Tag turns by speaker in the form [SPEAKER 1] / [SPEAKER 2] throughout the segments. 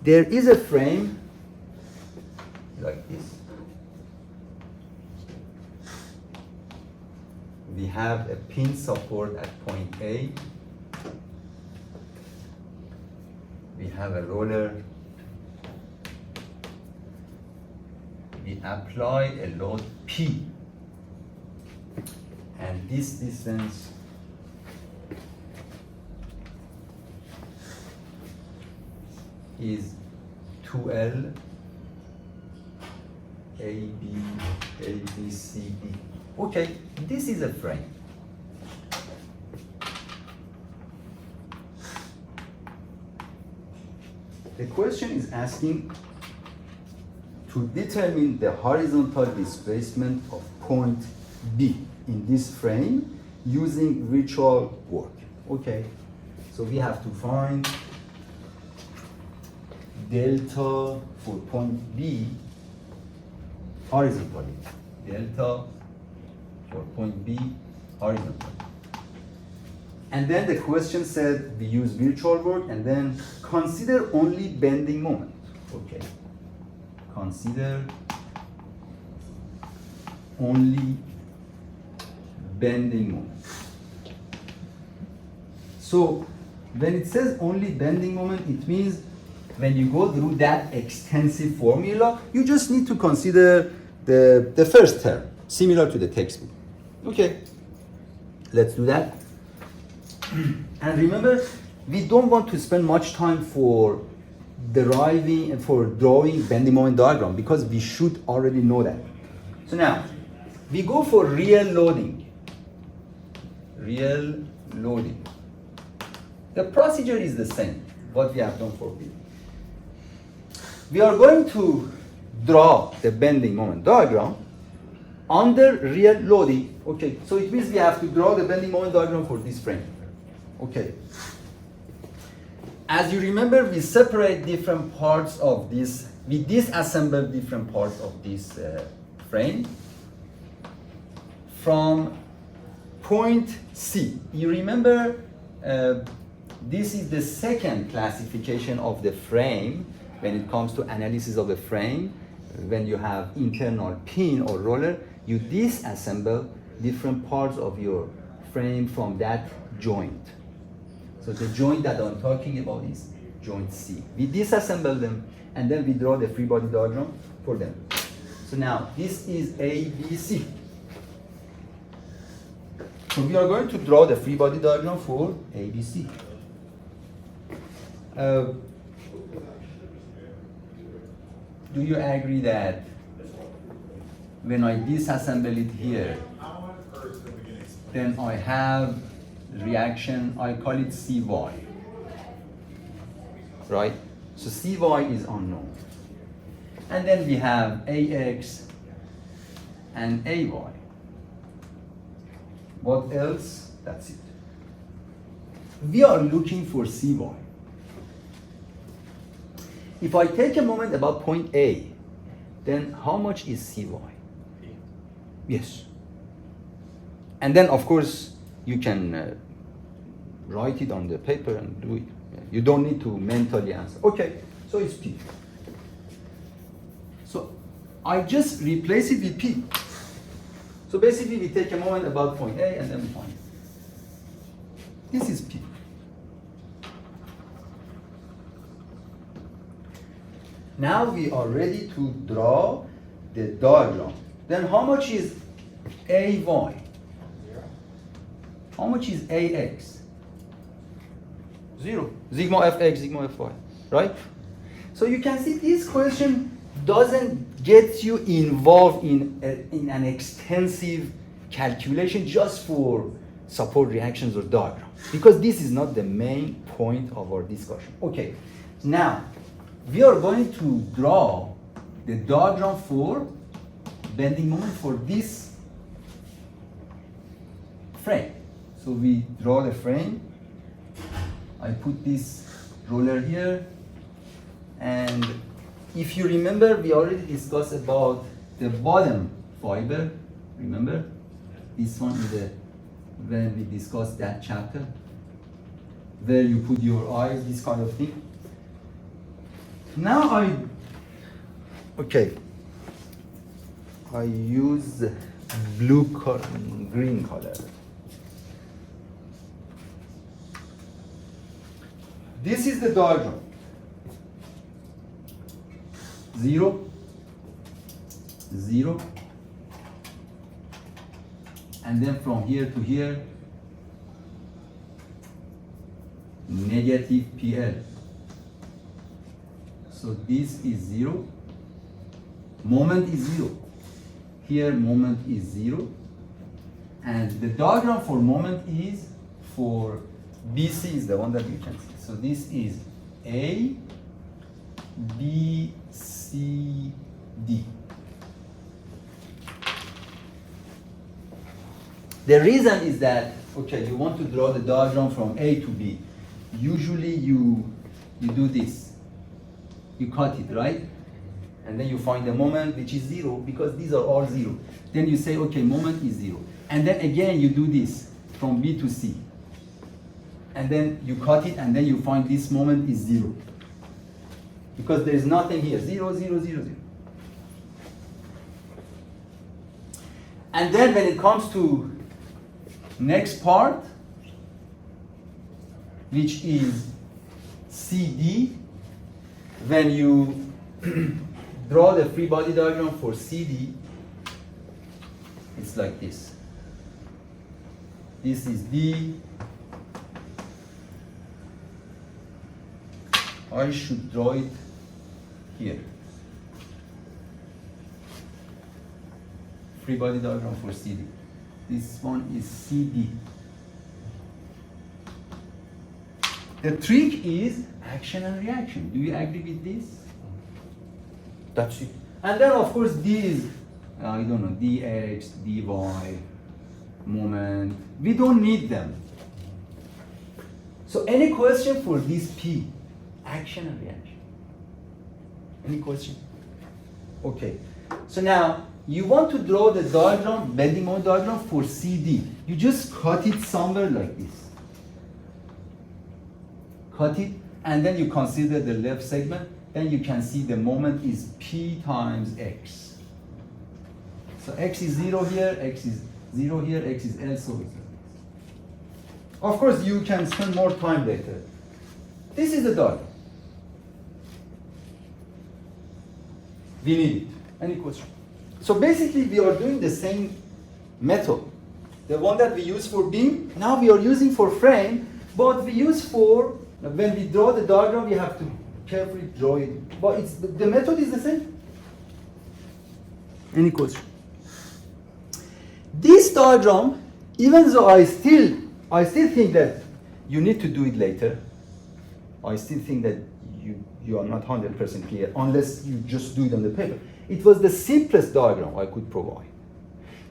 [SPEAKER 1] there is a frame like this. We have a pin support at point A. We have a roller. We apply a load P. And this distance is 2L A, B, C, D. Okay, this is a frame. The question is asking to determine the horizontal displacement of point B in this frame using virtual work. Okay, so we have to find delta for point B horizontally. Delta for point B horizontally. And then the question said we use virtual work and then consider only bending moment. Okay. Consider only bending moment. So when it says only bending moment, it means when you go through that extensive formula, you just need to consider the first term, similar to the textbook. Okay, let's do that. And remember, we don't want to spend much time for deriving and for drawing bending moment diagram because we should already know that. So now, we go for real loading. Real loading. The procedure is the same, what we have done for B. We are going to draw the bending moment diagram under real loading. Okay, so it means we have to draw the bending moment diagram for this frame. Okay. As you remember, we separate different parts of this, we disassemble different parts of this frame from point C. You remember, this is the second classification of the frame when it comes to analysis of the frame. When you have internal pin or roller, you disassemble different parts of your frame from that joint. So the joint that I'm talking about is joint C. We disassemble them and then we draw the free body diagram for them. So now this is A, B, C. So we are going to draw the free body diagram for A, B, C. Do you agree that when I disassemble it here, then I have reaction, I call it Cy, right? So Cy is unknown. And then we have Ax and Ay. What else? That's it. We are looking for Cy. If I take a moment about point A, then how much is Cy? Yes. And then, of course, you can write it on the paper and do it. You don't need to mentally answer. Okay, so it's P. So I just replace it with P. So basically, we take a moment about point A and then point. This is P. Now we are ready to draw the diagram. Then how much is Ay? How much is Ax? 0. Sigma fx, sigma fy, right? So you can see this question doesn't get you involved in an extensive calculation just for support reactions or diagram, because this is not the main point of our discussion. Okay, now we are going to draw the diagram for bending moment for this frame. So we draw the frame. I put this roller here, and if you remember, we already discussed about the bottom fiber. Remember, this one is when we discussed that chapter, where you put your eyes, this kind of thing. Now okay, I use green color. This is the diagram. 0, 0, and then from here to here, negative PL. So this is 0, moment is 0. Here moment is 0, and the diagram for moment is for BC is the one that you can see. So this is A, B, C, D. The reason is that, okay, you want to draw the diagram from A to B. Usually you do this. You cut it, right? And then you find the moment which is 0 because these are all 0. Then you say, okay, moment is 0. And then again you do this from B to C. And then you cut it and then you find this moment is 0. Because there is nothing here, 0, 0, 0, 0. And then when it comes to next part, which is CD, when you draw the free body diagram for CD, it's like this. This is D. I should draw it here. Free body diagram for CD. This one is CD. The trick is action and reaction. Do you agree with this? That's it. And then of course these, I don't know, dx, dy, moment. We don't need them. So any question for this P? Action and reaction. Any question? Okay. So now you want to draw the diagram, bending moment diagram for CD. You just cut it somewhere like this. Cut it, and then you consider the left segment. Then you can see the moment is P times X. So X is 0 here, X is 0 here, X is L, so it's. Of course, you can spend more time later. This is the diagram. We need it. Any question? So basically, we are doing the same method. The one that we use for beam, now we are using for frame, but we use for, when we draw the diagram, we have to carefully draw it. But the method is the same. Any question? This diagram, even though I still think that you need to do it later, I still think that you are not 100% clear unless you just do it on the paper. It was the simplest diagram I could provide.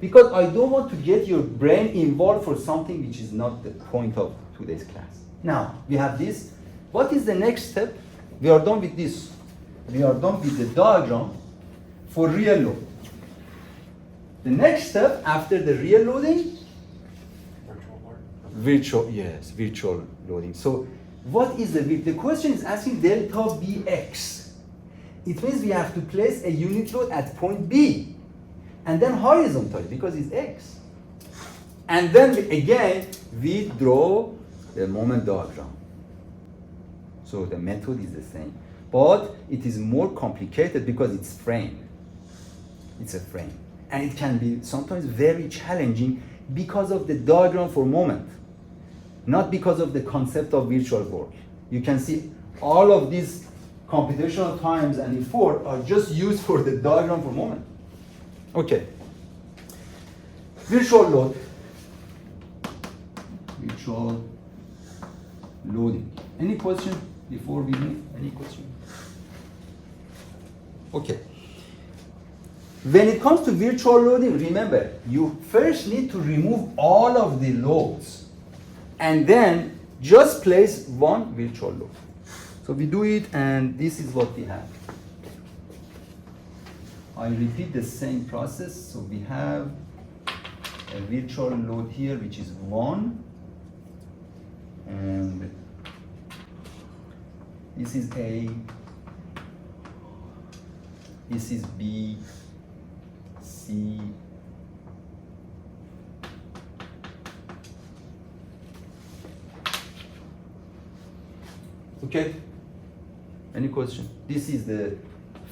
[SPEAKER 1] Because I don't want to get your brain involved for something which is not the point of today's class. Now, we have this. What is the next step? We are done with this. We are done with the diagram for real load. The next step after the real loading? Virtual loading. So what is the question is asking delta Bx. It means we have to place a unit load at point B and then horizontally because it's X. And then again, we draw the moment diagram. So the method is the same, but it is more complicated because it's frame. It's a frame. And it can be sometimes very challenging because of the diagram for moment, not because of the concept of virtual work. You can see all of these computational times and effort are just used for the diagram for moment. Okay. Virtual load. Virtual loading. Any question before we move? Any question? Okay. When it comes to virtual loading, remember, you first need to remove all of the loads and then just place one virtual load. So we do it, and this is what we have. I repeat the same process. So we have a virtual load here, which is 1. And this is A, This is B, C, okay? Any question? This is the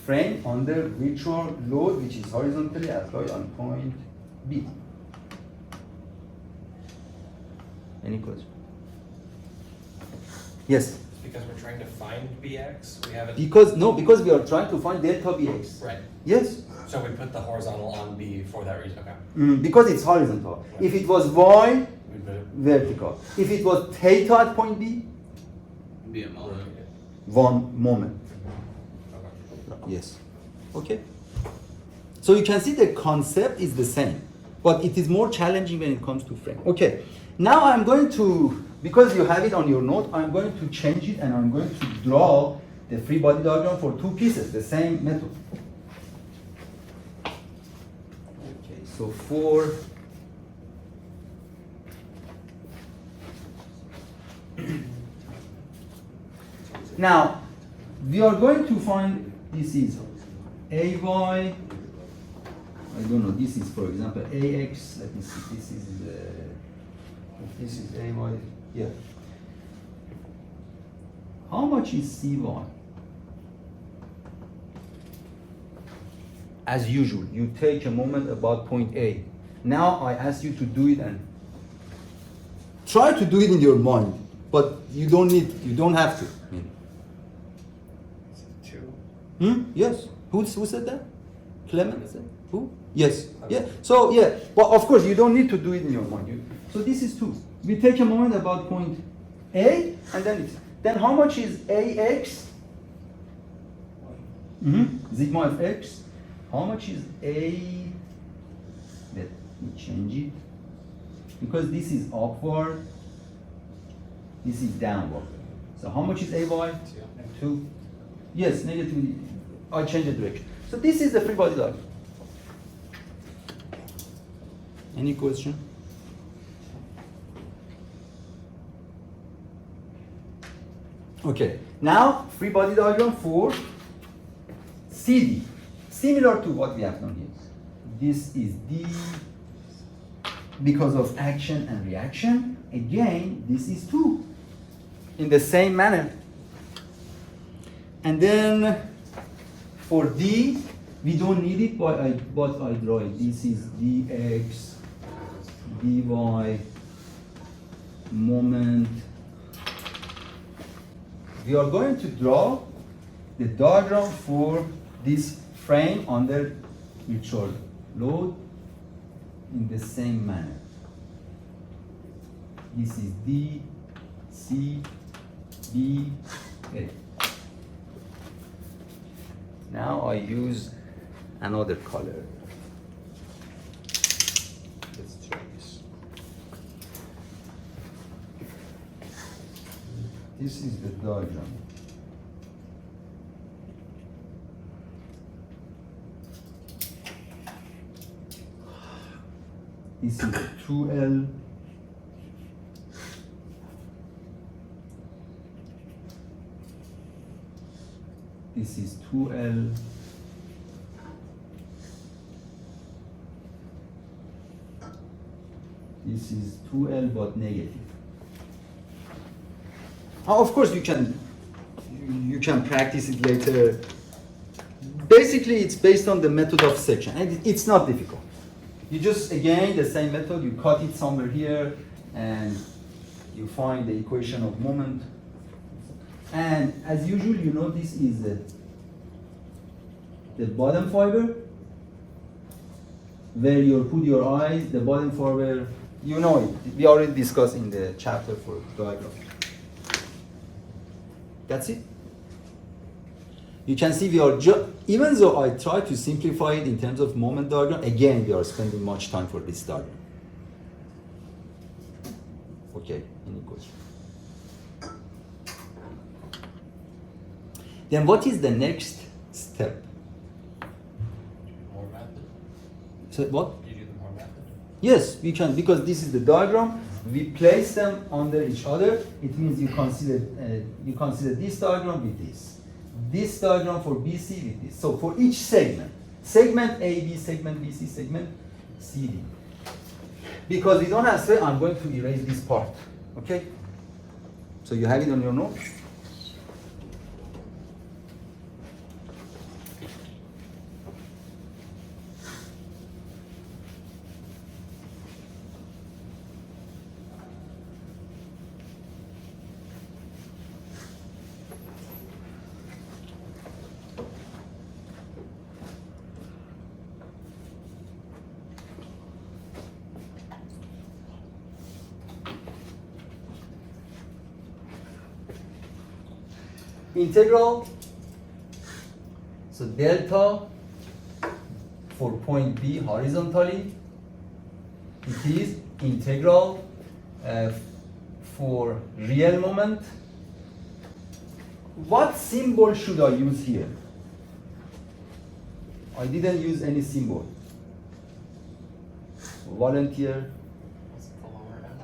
[SPEAKER 1] frame under virtual load which is horizontally applied on point B. Any question? Yes?
[SPEAKER 2] Because we're trying to find BX, we haven't.
[SPEAKER 1] Because we are trying to find delta Bx.
[SPEAKER 2] Right.
[SPEAKER 1] Yes?
[SPEAKER 2] So we put the horizontal on B for that reason, okay.
[SPEAKER 1] Because it's horizontal. If it was y,
[SPEAKER 2] We put it.
[SPEAKER 1] vertical. If it was theta at point B,
[SPEAKER 3] Be a moment.
[SPEAKER 1] one moment.
[SPEAKER 2] Okay.
[SPEAKER 1] Yes. Okay. So you can see the concept is the same, but it is more challenging when it comes to frame. Okay. Now I'm going to, because you have it on your note, I'm going to change it and I'm going to draw the free body diagram for two pieces, the same method. Okay, so for now we are going to find this is AY, I don't know, this is for example AX, let me see, this is AY, yeah. How much is CY? As usual, you take a moment about point A. Now I ask you to do it and try to do it in your mind, but you don't have to.
[SPEAKER 2] Two.
[SPEAKER 1] Yes. Who said that? Clement said? Who? Yes. Yeah. So yeah. Well, of course, you don't need to do it in your mind. So this is 2. We take a moment about point A, and then how much is AX? Sigma of X. How much is A? Let me change it. Because this is upward, this is downward. So how much is AY? 2. Yes, negative. I change the direction. So this is the free body diagram. Any question? Okay. Now free body diagram for CD, similar to what we have done here. This is D because of action and reaction. Again, this is 2 in the same manner. And then for D, we don't need it, but I draw it. This is dx, dy, moment. We are going to draw the diagram for this frame under virtual load in the same manner. This is D, C, B, A. Now I use another color. Let's try this. This is the diagram. This is 2L. This is 2L. This is 2L but negative. Of course you can practice it later. Basically it's based on the method of section and it's not difficult. You just, again, the same method, you cut it somewhere here and you find the equation of moment. And as usual, you know this is the bottom fiber where you put your eyes, the bottom fiber, you know it. We already discussed in the chapter for diagram. That's it. You can see we are even though I try to simplify it in terms of moment diagram, again, we are spending much time for this diagram. Okay, any question? Then what is the next step?
[SPEAKER 2] More method?
[SPEAKER 1] So what?
[SPEAKER 2] You do the more method?
[SPEAKER 1] Yes, we can, because this is the diagram. We place them under each other. It means you consider this diagram with this. this diagram for BC with this. So for each segment, segment AB, segment BC, segment CD. Because we don't have to say, I'm going to erase this part. Okay? So you have it on your notes. Integral, so delta for point B horizontally, it is integral for real moment. What symbol should I use here? I didn't use any symbol. Volunteer.
[SPEAKER 3] What's the lower M?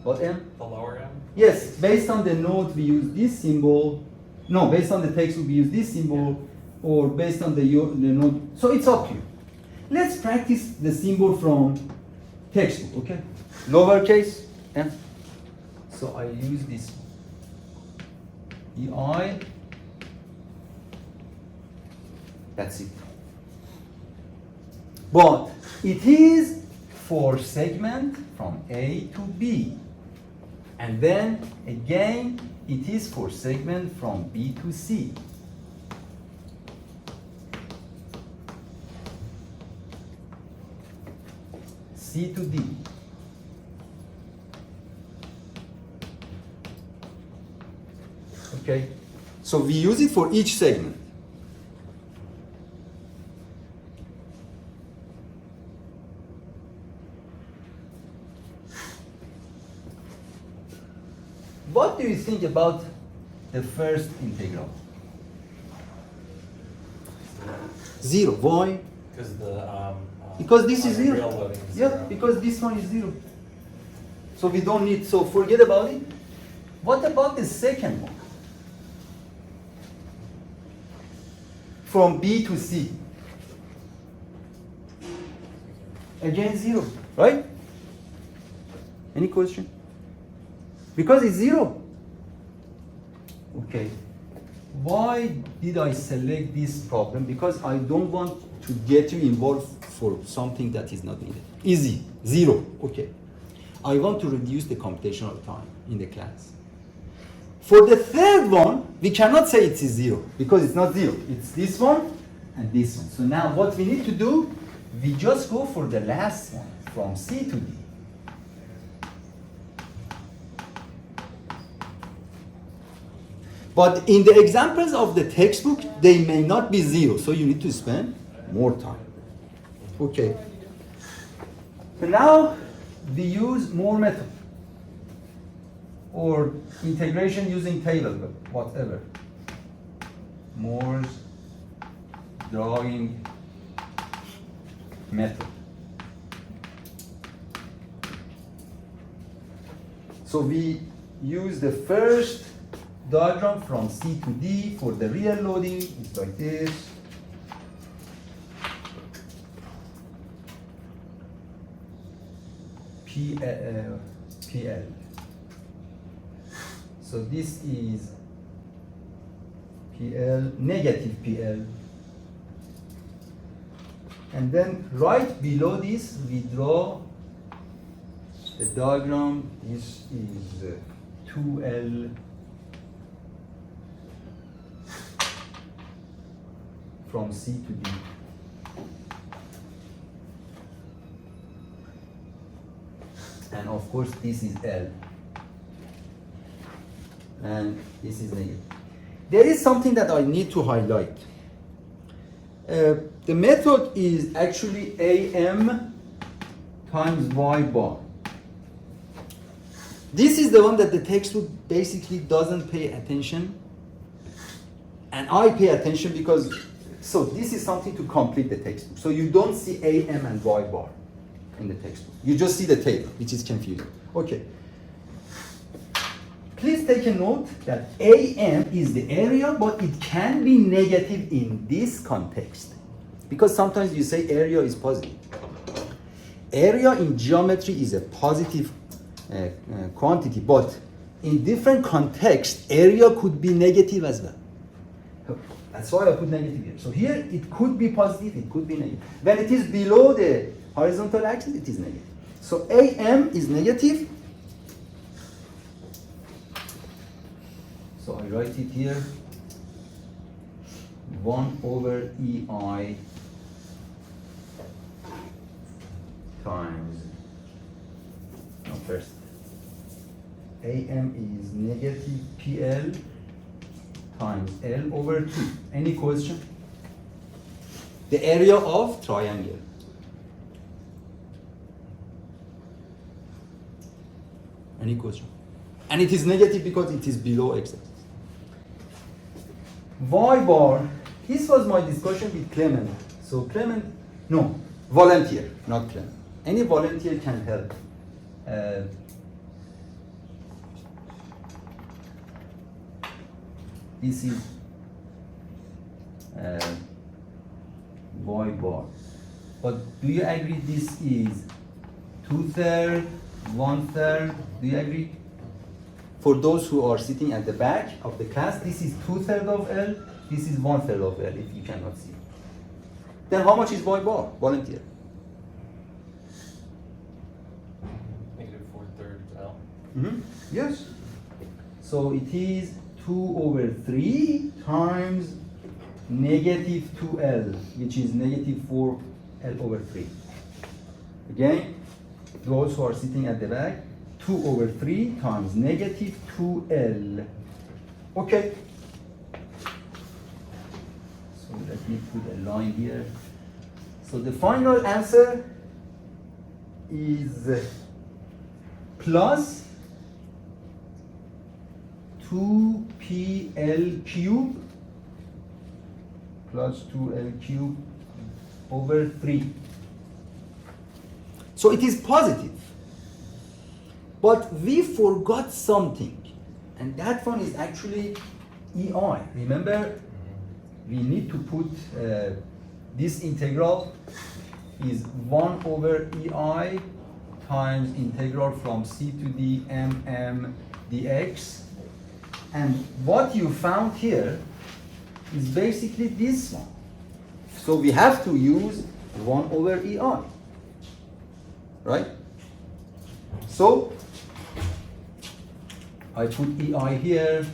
[SPEAKER 1] What M?
[SPEAKER 3] The lower M?
[SPEAKER 1] Yes, based on the note we use this symbol. No, based on the textbook we use this symbol, or based on the note. So it's up to you. Let's practice the symbol from textbook, okay? Lowercase m. So I use this EI. That's it. But it is for segment from A to B. And then again, it is for segment from B to C. C to D. Okay? So we use it for each segment. What do you think about the first integral? Zero. Why?
[SPEAKER 2] Because the
[SPEAKER 1] Because this is zero.
[SPEAKER 2] real loading is
[SPEAKER 1] Yeah,
[SPEAKER 2] zero.
[SPEAKER 1] because this one is zero. So we don't need, so forget about it. What about the second one? From B to C. Again zero, right? Any question? Because it's zero. Okay. Why did I select this problem? Because I don't want to get you involved for something that is not needed. Easy, zero, okay. I want to reduce the computational time in the class. For the third one, we cannot say it is zero because it's not zero. It's this one and this one. So now what we need to do, we just go for the last one from C to D. But in the examples of the textbook, they may not be zero, so you need to spend more time. Okay. So now we use more method or integration using table, whatever. Moore's drawing method. So we use the first diagram from C to D for the real loading. It's like this. PL. So this is PL, negative PL. And then right below this, we draw the diagram. This is 2L from C to D. And of course, this is L. And this is negative. There is something that I need to highlight. The method is actually AM times Y bar. This is the one that the textbook basically doesn't pay attention. And I pay attention because, so this is something to complete the textbook. So you don't see AM and Y bar in the textbook. You just see the table, which is confusing. Okay. please take a note that AM is the area, but it can be negative in this context. Because sometimes you say area is positive. Area in geometry is a positive quantity, but in different contexts, area could be negative as well. That's why I put negative here. So here it could be positive, it could be negative. When it is below the horizontal axis, it is negative. So AM is negative. So I write it here. 1 over EI times, no, first, AM is negative PL times L over 2. Any question? The area of triangle. Any question? And it is negative because it is below x-axis. Y bar, this was my discussion with Clement. So Clement, no, volunteer, not Clement. Any volunteer can help. This is Y bar. But do you agree this is 2/3, 1/3? Do you agree? For those who are sitting at the back of the class, this is 2/3 of L, this is 1/3 of L, if you cannot see. Then how much is Y bar? Volunteer.
[SPEAKER 3] Negative 4/3 L.
[SPEAKER 1] Yes. So it is 2 over 3 times negative 2L, which is negative 4L over 3. Again, those who are sitting at the back, 2 over 3 times negative 2L. Okay. So let me put a line here. So the final answer is plus 2PL cube plus 2L cube over 3. So it is positive. But we forgot something, and that one is actually EI. Remember, we need to put this integral is 1 over EI times integral from C to D MM dx. And what you found here is basically this one. So we have to use 1 over EI, right? So I put EI here,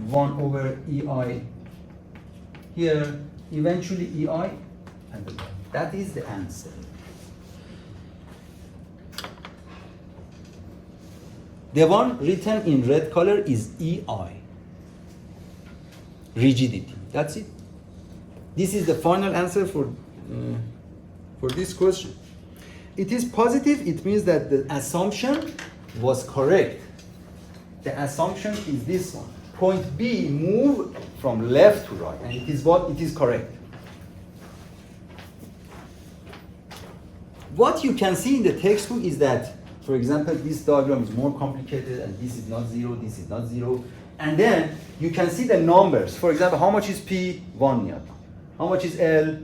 [SPEAKER 1] 1 over EI here, eventually EI, and that is the answer. The one written in red color is EI, rigidity. That's it. This is the final answer for this question. It is positive, it means that the assumption was correct. The assumption is this one. Point B move from left to right, and it is what? It is correct. What you can see in the textbook is that, for example, this diagram is more complicated, and this is not 0, this is not 0. And then you can see the numbers. For example, how much is P? 1 Newton. How much is L?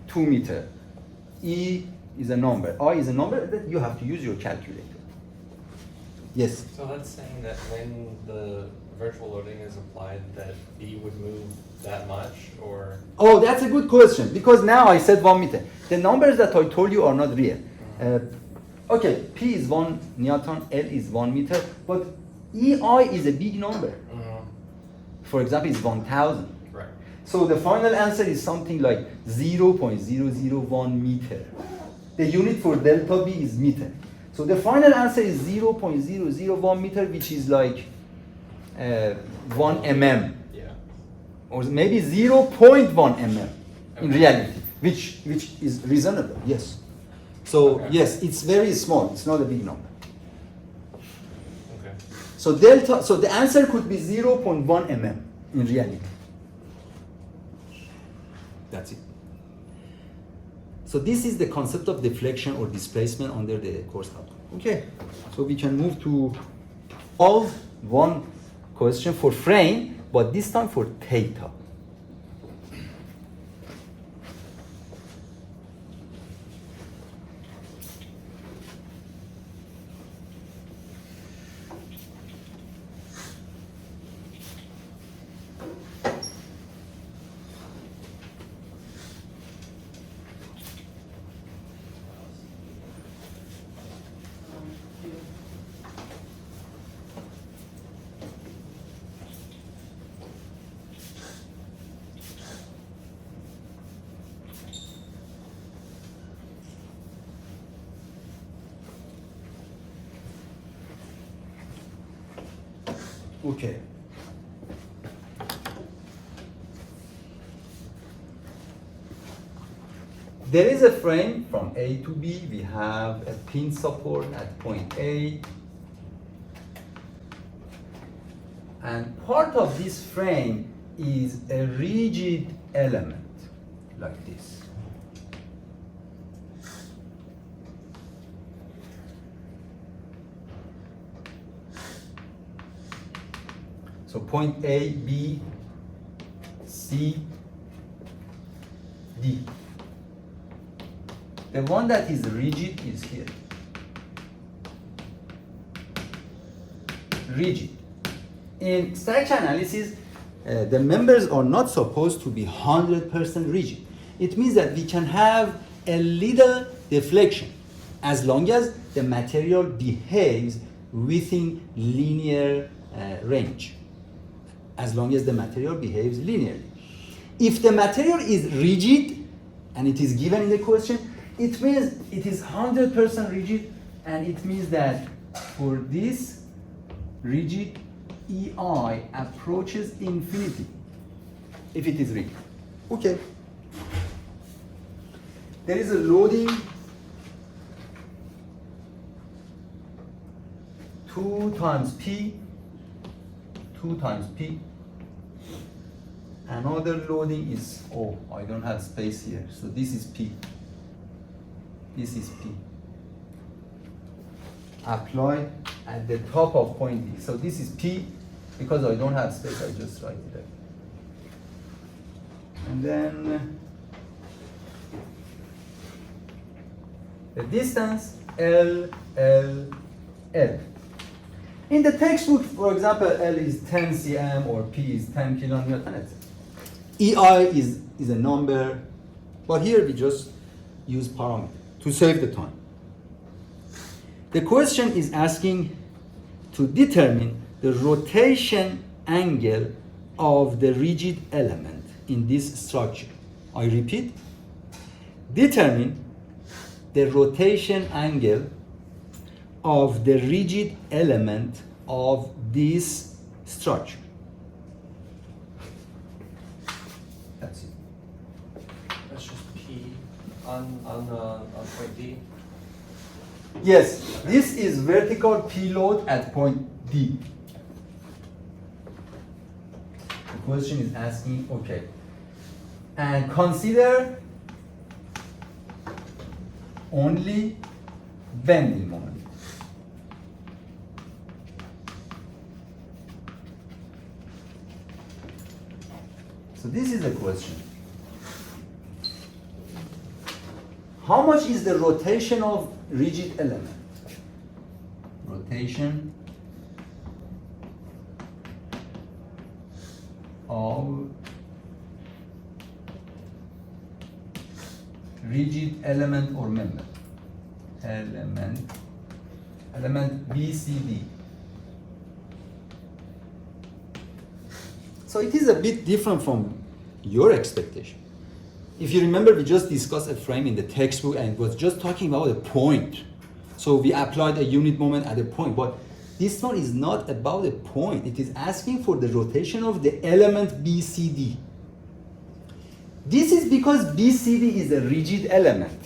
[SPEAKER 1] 2 meter. E is a number. I is a number that you have to use your calculator. Yes?
[SPEAKER 3] So that's saying that when the virtual loading is applied, that B would move that much, or?
[SPEAKER 1] Oh, that's a good question, because now I said 1 meter. The numbers that I told you are not real. Okay, P is 1 Newton, L is 1 meter, but EI is a big number. For example, it's 1,000.
[SPEAKER 3] Right.
[SPEAKER 1] So the final answer is something like 0.001 meter. The unit for delta B is meter. So the final answer is 0.001 meter, which is like 1 mm.
[SPEAKER 3] Yeah.
[SPEAKER 1] Or maybe 0.1 mm in reality, which is reasonable, yes. So
[SPEAKER 3] Okay.
[SPEAKER 1] yes, it's very small, it's not a big number.
[SPEAKER 3] Okay.
[SPEAKER 1] So delta, so the answer could be 0.1 mm in reality. That's it. So this is the concept of deflection or displacement under the course outcome. Okay, so we can move to solve one question for frame, but this time for theta. Okay. There is a frame from A to B. We have a pin support at point A. And part of this frame is a rigid element like this. So point A, B, C, D. The one that is rigid is here. Rigid. In structure analysis, the members are not supposed to be 100% rigid. It means that we can have a little deflection as long as the material behaves within linear range. As long as the material behaves linearly. If the material is rigid, and it is given in the question, it means it is 100% rigid, and it means that for this rigid, EI approaches infinity, if it is rigid. Okay. There is a loading 2 times P, 2 times P. Another loading is, oh, I don't have space here. So this is P. This is P. Applied at the top of point D. So this is P. Because I don't have space, I just write it there. And then the distance L, L, L. In the textbook, for example, L is 10 cm or P is 10 kilonewton, etc. EI is a number, but here we just use parameter to save the time. The question is asking to determine the rotation angle of the rigid element in this structure. I repeat, determine the rotation angle of the rigid element of this structure. That's it.
[SPEAKER 3] That's just P on point D.
[SPEAKER 1] Yes, this is vertical P load at point D. The question is asking, okay, and consider only bending moment. So this is the question. How much is the rotation of rigid element? Rotation of rigid element or member. Element BCD. So it is a bit different from your expectation. If you remember, we just discussed a frame in the textbook and it was just talking about a point. So we applied a unit moment at a point, but this one is not about a point. It is asking for the rotation of the element BCD. This is because BCD is a rigid element.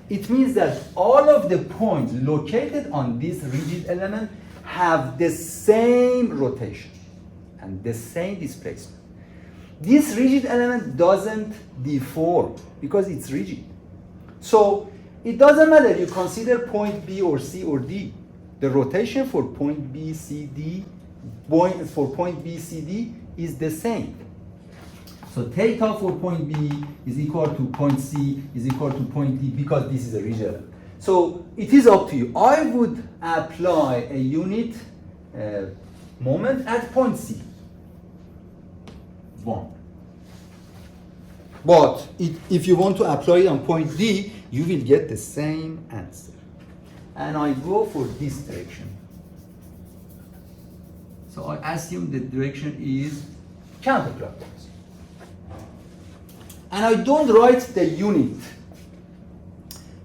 [SPEAKER 1] It means that all of the points located on this rigid element have the same rotation and the same displacement. This rigid element doesn't deform because it's rigid. So it doesn't matter you consider point B or C or D. The rotation for point B, C, D for point B, C, D is the same. So theta for point B is equal to point C is equal to point D because this is a region. So it is up to you. I would apply a unit moment at point C. 1. But if you want to apply it on point D, you will get the same answer. And I go for this direction. So I assume the direction is counterclockwise. And I don't write the unit.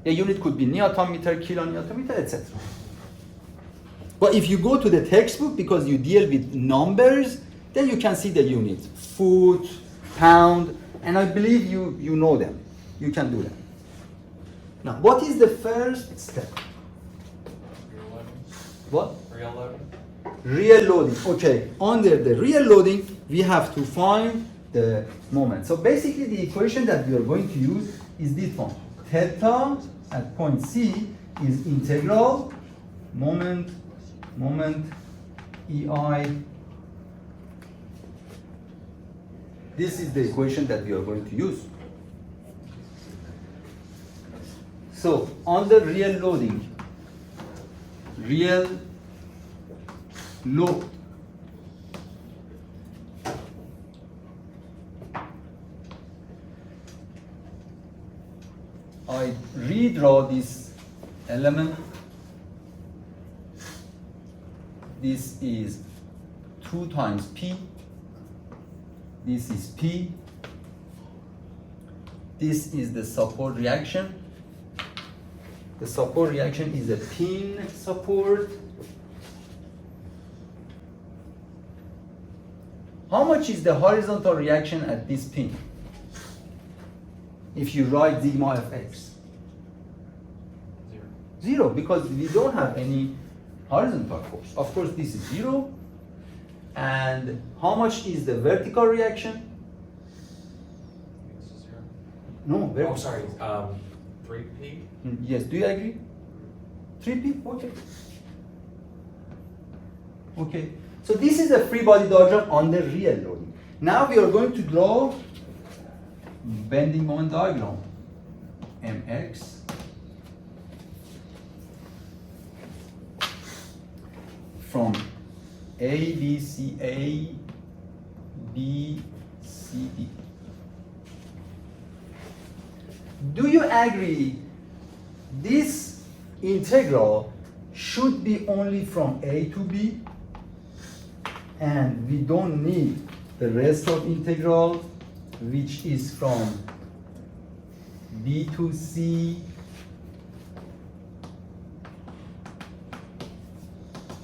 [SPEAKER 1] The unit could be Newton meter, kilonewton meter, etc. But if you go to the textbook, because you deal with numbers, then you can see the unit. Foot, pound, and I believe you know them. You can do them. Now, what is the first step?
[SPEAKER 3] Real loading.
[SPEAKER 1] What?
[SPEAKER 3] Real loading.
[SPEAKER 1] Real loading. Okay, under the real loading, we have to find the moment. So basically, the equation that we are going to use is this one. Theta at point C is integral moment EI. This is the equation that we are going to use. So under real loading, real load, I redraw this element. This is 2 times P. This is P. This is the support reaction. The support reaction is a pin support. How much is the horizontal reaction at this pin? If you write sigma of x?
[SPEAKER 3] 0.
[SPEAKER 1] 0, because we don't have any horizontal force. Of course, this is 0. And how much is the vertical reaction?
[SPEAKER 3] This is 0.
[SPEAKER 1] No, vertical.
[SPEAKER 3] Oh, sorry. 3P.
[SPEAKER 1] Yes, do you agree? 3P? Okay. Okay. So this is a free body diagram under real loading. Now we are going to draw bending moment diagram. Mx from A, B, C, A, B, C, D. Do you agree this integral should be only from A to B, and we don't need the rest of integral, which is from B to C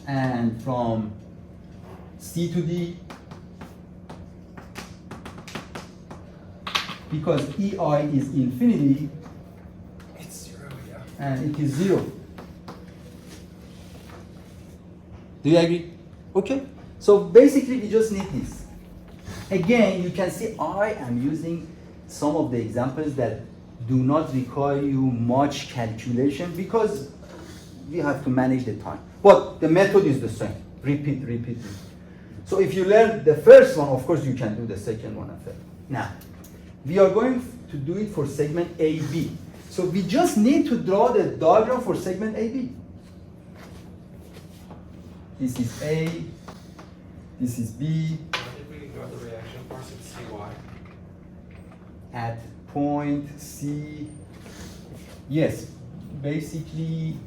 [SPEAKER 1] and from C to D, because EI is infinity
[SPEAKER 3] It's 0, yeah.
[SPEAKER 1] and it is 0. Do you agree? Okay. So basically we just need this. Again, you can see I am using some of the examples that do not require you much calculation because we have to manage the time. But the method is the same. Repeat, repeat, repeat. So if you learn the first one, of course you can do the second one and third. Now, we are going to do it for segment AB. So we just need to draw the diagram for segment AB. This is A, this is B.
[SPEAKER 3] Why did we ignore the reaction force at CY?
[SPEAKER 1] At point C. Yes, basically,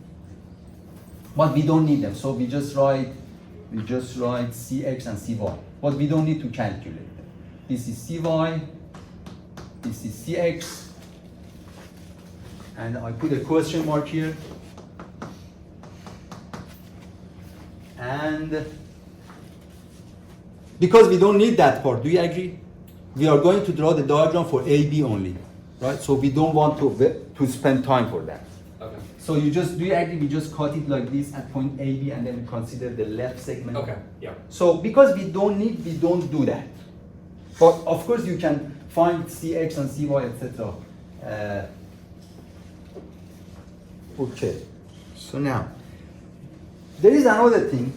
[SPEAKER 1] but we don't need them. So we just write CX and CY. But we don't need to calculate them. This is CY, this is CX, and I put a question mark here. And because we don't need that part, do you agree? We are going to draw the diagram for AB only, right? So we don't want to spend time for that.
[SPEAKER 3] Okay.
[SPEAKER 1] So you just, do you agree we just cut it like this at point AB and then we consider the left segment?
[SPEAKER 3] Okay, yeah.
[SPEAKER 1] So because we don't do that. But of course you can find CX and CY, etc. Okay, so now, there is another thing.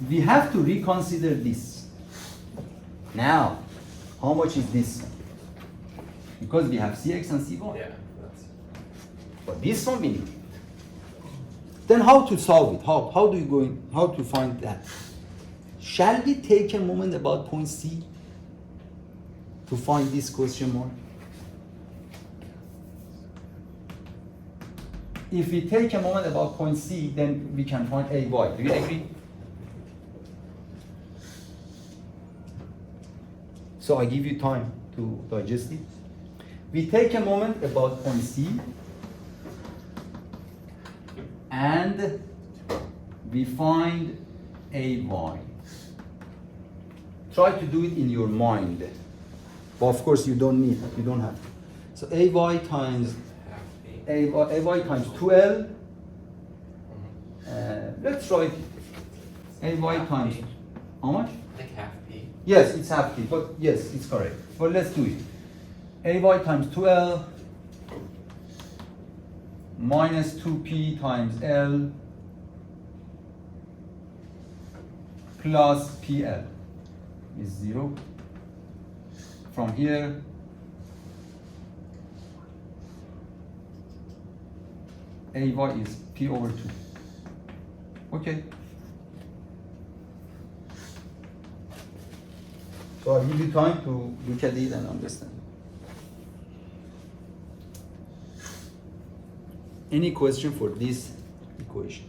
[SPEAKER 1] we have to reconsider this. Now, how much is this? Because we have Cx and Cy.
[SPEAKER 3] Yeah, that's,
[SPEAKER 1] But this one we need. Then how to solve it? How do you go in, how to find that? Shall we take a moment about point C to find this question mark? If we take a moment about point C, then we can find AY. Do you agree? So I give you time to digest it. We take a moment about point C and we find AY. Try to do it in your mind. But of course you don't have to. So AY times
[SPEAKER 3] half P.
[SPEAKER 1] AY times 2L.
[SPEAKER 3] Mhm.
[SPEAKER 1] Let's write AY
[SPEAKER 3] Half
[SPEAKER 1] times
[SPEAKER 3] P.
[SPEAKER 1] how much?
[SPEAKER 3] I think half P.
[SPEAKER 1] Yes, it's half P, but yes, it's correct. But let's do it. AY times 2L minus 2P times L plus PL is 0. From here, AY is P over 2. Okay. So I'll give you time to look at it and understand. Any question for this equation?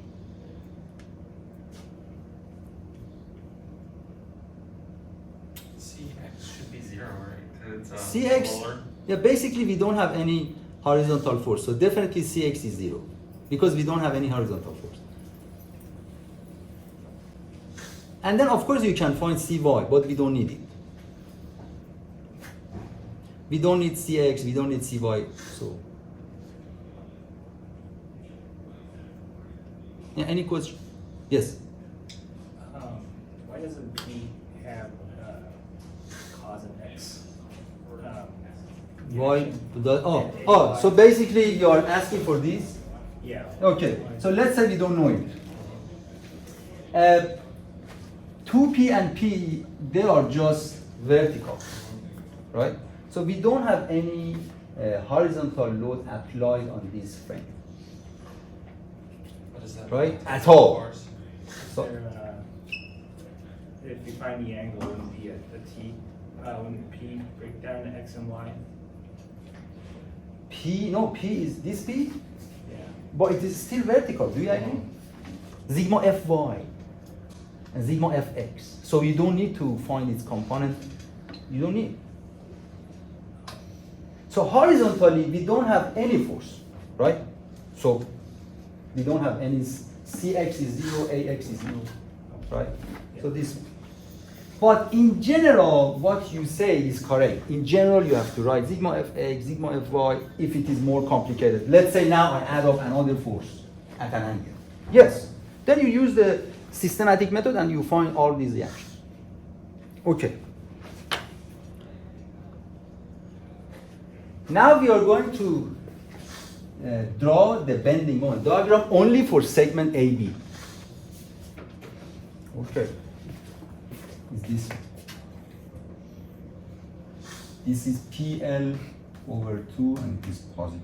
[SPEAKER 4] Cx should be 0, right? 'Cause it's
[SPEAKER 1] Cx,
[SPEAKER 4] roller.
[SPEAKER 1] yeah, basically we don't have any horizontal force, so definitely Cx is 0 because we don't have any horizontal force. And then of course you can find Cy, but we don't need it. We don't need Cx, we don't need Cy, so. Yeah, any question? Yes?
[SPEAKER 5] Why doesn't P have cos and X?
[SPEAKER 1] Why? So basically you are asking for this?
[SPEAKER 5] Yeah.
[SPEAKER 1] Okay, so let's say we don't know it. 2P and P, they are just vertical, right? So we don't have any horizontal load applied on this frame,
[SPEAKER 3] What does that
[SPEAKER 1] right?
[SPEAKER 3] mean?
[SPEAKER 1] At all.
[SPEAKER 3] Force.
[SPEAKER 1] So,
[SPEAKER 5] If you find the angle, it wouldn't be a T. Wouldn't P break down to X and Y?
[SPEAKER 1] P is this P,
[SPEAKER 5] Yeah.
[SPEAKER 1] but it is still vertical, do you agree? Sigma Fy and sigma Fx. So you don't need to find its component, you don't need. So horizontally, we don't have any force, right? So we don't have any, Cx is 0, Ax is 0, right? So this, but in general, what you say is correct. In general, you have to write sigma Fx, sigma Fy, if it is more complicated. Let's say now I add up another force at an angle. Yes, then you use the systematic method and you find all these reactions. Okay. Now we are going to draw the bending moment diagram only for segment AB. Okay. Is this? This is PL over 2 and it is positive.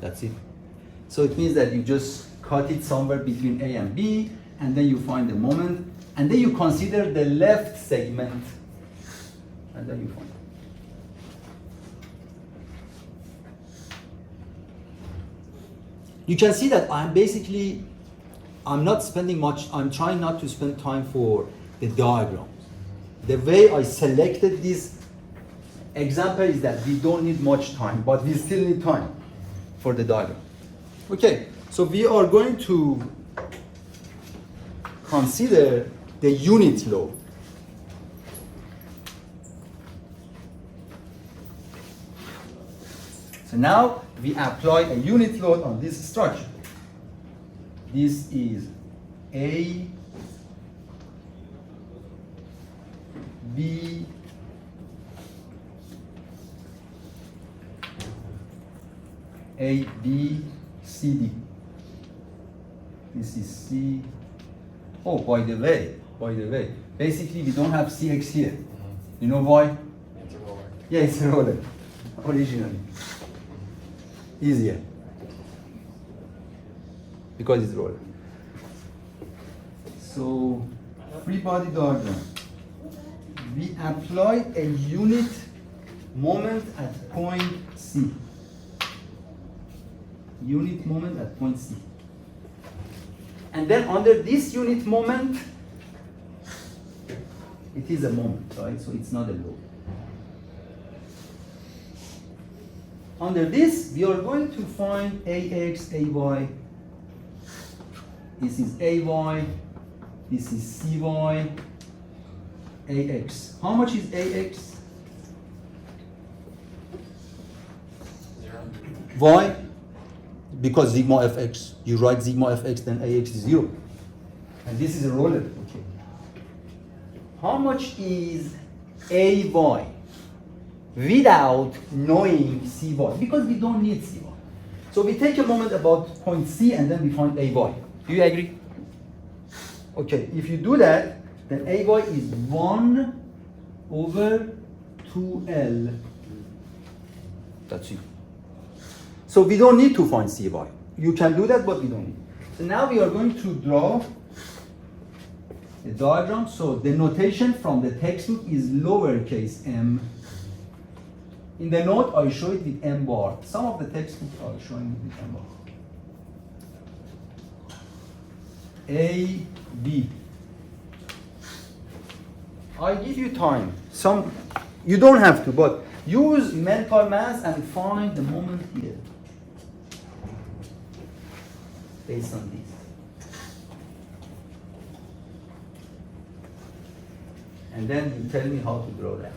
[SPEAKER 1] That's it. So it means that you just cut it somewhere between A and B, and then you find the moment, and then you consider the left segment, and then you find it. You can see that I'm not spending much, I'm trying not to spend time for the diagrams. The way I selected this example is that we don't need much time, but we still need time for the diagram. Okay, so we are going to consider the unit load. So now we apply a unit load on this structure. This is A, B, A, B, C, D. This is C. Oh, by the way, basically we don't have CX here. You know why?
[SPEAKER 3] It's a roller.
[SPEAKER 1] Yeah, it's a roller, originally. Easier. Because it's roller. So, free body diagram. We apply a unit moment at point C. Unit moment at point C. And then under this unit moment, it is a moment, right? So it's not a load. Under this, we are going to find AX, AY. This is AY. This is CY. AX. How much is AX?
[SPEAKER 3] 0.
[SPEAKER 1] Why? Because sigma fx. You write sigma fx, then AX is 0. And this is a roller. Okay. How much is AY without knowing CY? Because we don't need CY. So we take a moment about point C and then we find AY. Do you agree? Okay, if you do that, then AY is 1 over 2L. That's it. So we don't need to find CY. You can do that, but we don't need. So now we are going to draw a diagram. So the notation from the textbook is lowercase m. In the note, I show it with m bar. Some of the textbooks are showing it with m bar. A, B. I give you time. You don't have to, but use mental math and find the moment here. Based on this. And then you tell me how to draw that.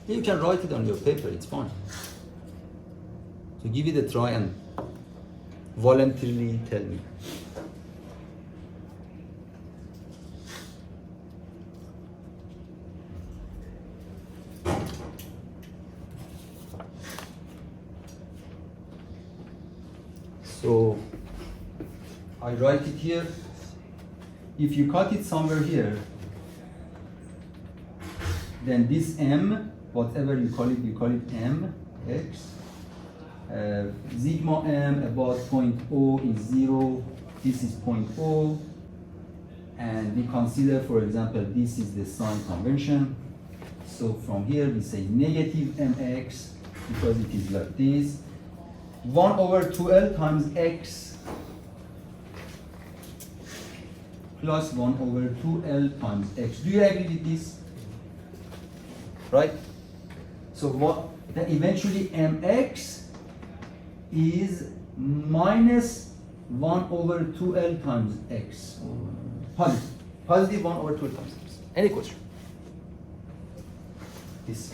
[SPEAKER 1] You can write it on your paper, it's fine. So give it a try and voluntarily tell me. So I write it here. If you cut it somewhere here, then this m, whatever you call it m, x. Sigma m about point O is 0, this is point O, and we consider, for example, this is the sign convention. So from here we say negative mx, because it is like this, 1 over 2L times x plus 1 over 2L times x. Do you agree with this? Right? So what, then eventually mx is minus 1 over 2L times x. Positive. Positive 1 over 2L times x. Any question? This.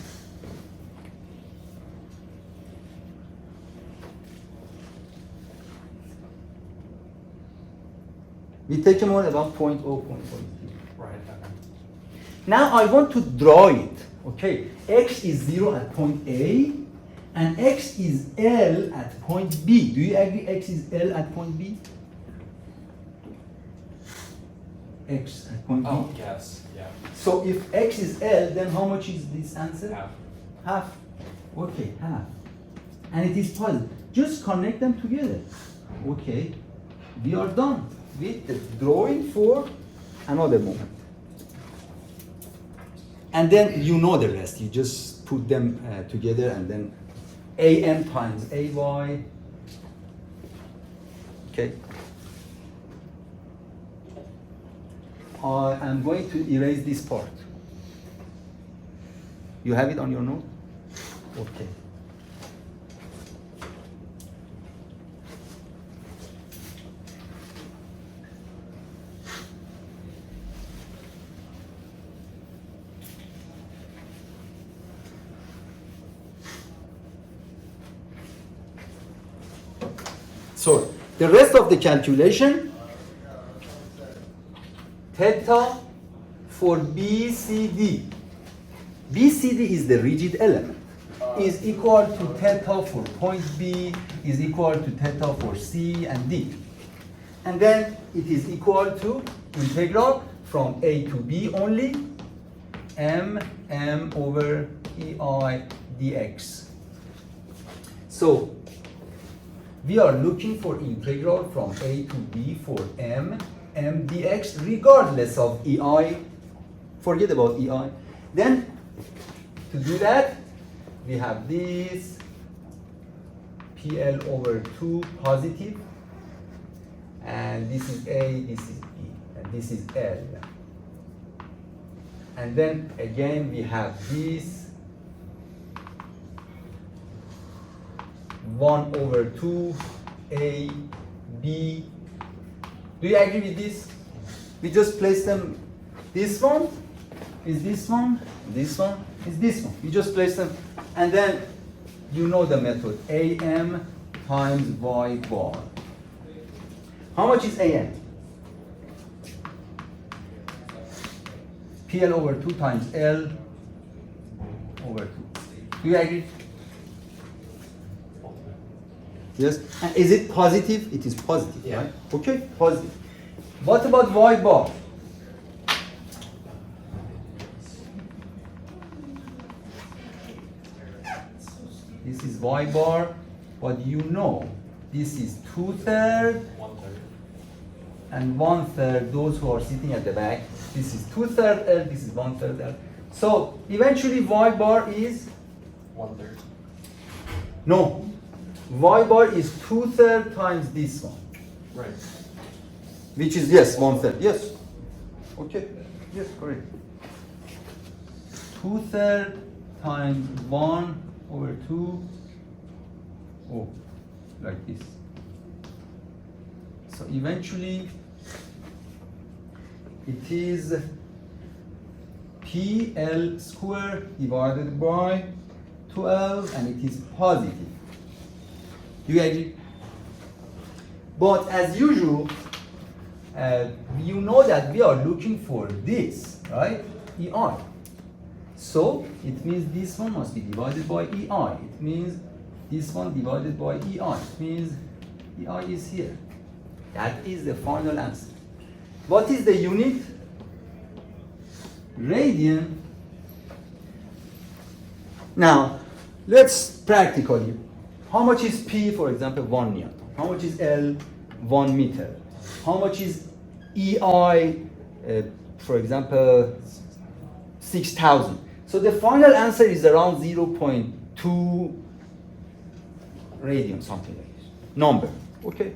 [SPEAKER 1] We take a more about point O, point O.
[SPEAKER 3] Right. Okay.
[SPEAKER 1] Now I want to draw it. Okay, x is 0 at point A, and x is L at point B. Do you agree x is L at point B? X at point
[SPEAKER 3] Oh,
[SPEAKER 1] B.
[SPEAKER 3] yes. Yeah.
[SPEAKER 1] So if x is L, then how much is this answer?
[SPEAKER 3] Half.
[SPEAKER 1] Half. Okay, half. And it is positive. Just connect them together. Okay, we are done with the drawing for another moment. And then you know the rest. You just put them together and then AM times AY. Okay. I am going to erase this part. You have it on your note? Okay. So the rest of the calculation for BCD. BCD is the rigid element. Is equal to theta for point B, is equal to theta for C and D. And then it is equal to integral from A to B only, m over EI dx. So we are looking for integral from A to B for m dx regardless of EI. Forget about EI. Then to do that, we have this PL over 2 positive, and this is A, this is B, and this is L. And then again we have this 1 over 2 A, B. Do you agree with this? We just place them. This one is this one is this one. You just place them, and then you know the method. AM times Y bar. How much is AM? PL over 2 times L over 2. Do you agree? Yes. And is it positive? It is positive,
[SPEAKER 3] Yeah.
[SPEAKER 1] right? Okay, positive. What about Y bar? This is Y bar, but you know this is 2/3
[SPEAKER 3] 1/3.
[SPEAKER 1] and 1/3. Those who are sitting at the back, this is 2/3 L, this is 1/3 L. So eventually Y bar is
[SPEAKER 3] 1/3.
[SPEAKER 1] no. Y bar is 2/3 times this one,
[SPEAKER 3] Right.
[SPEAKER 1] which is yes 1/3. Yes. Okay. Yes, correct. 2/3 times 1 over 2. Oh, like this. So eventually it is PL square divided by 12, and it is positive. Do you agree? But as usual, you know that we are looking for this, right? EI. So it means this one must be divided by EI. It means this one divided by EI. It means EI is here. That is the final answer. What is the unit? Radian. Now, let's practically. How much is P, for example, 1 Newton? How much is L, 1 meter? How much is EI, for example, 6,000? So the final answer is around 0.2 radian, something like this. Number, okay?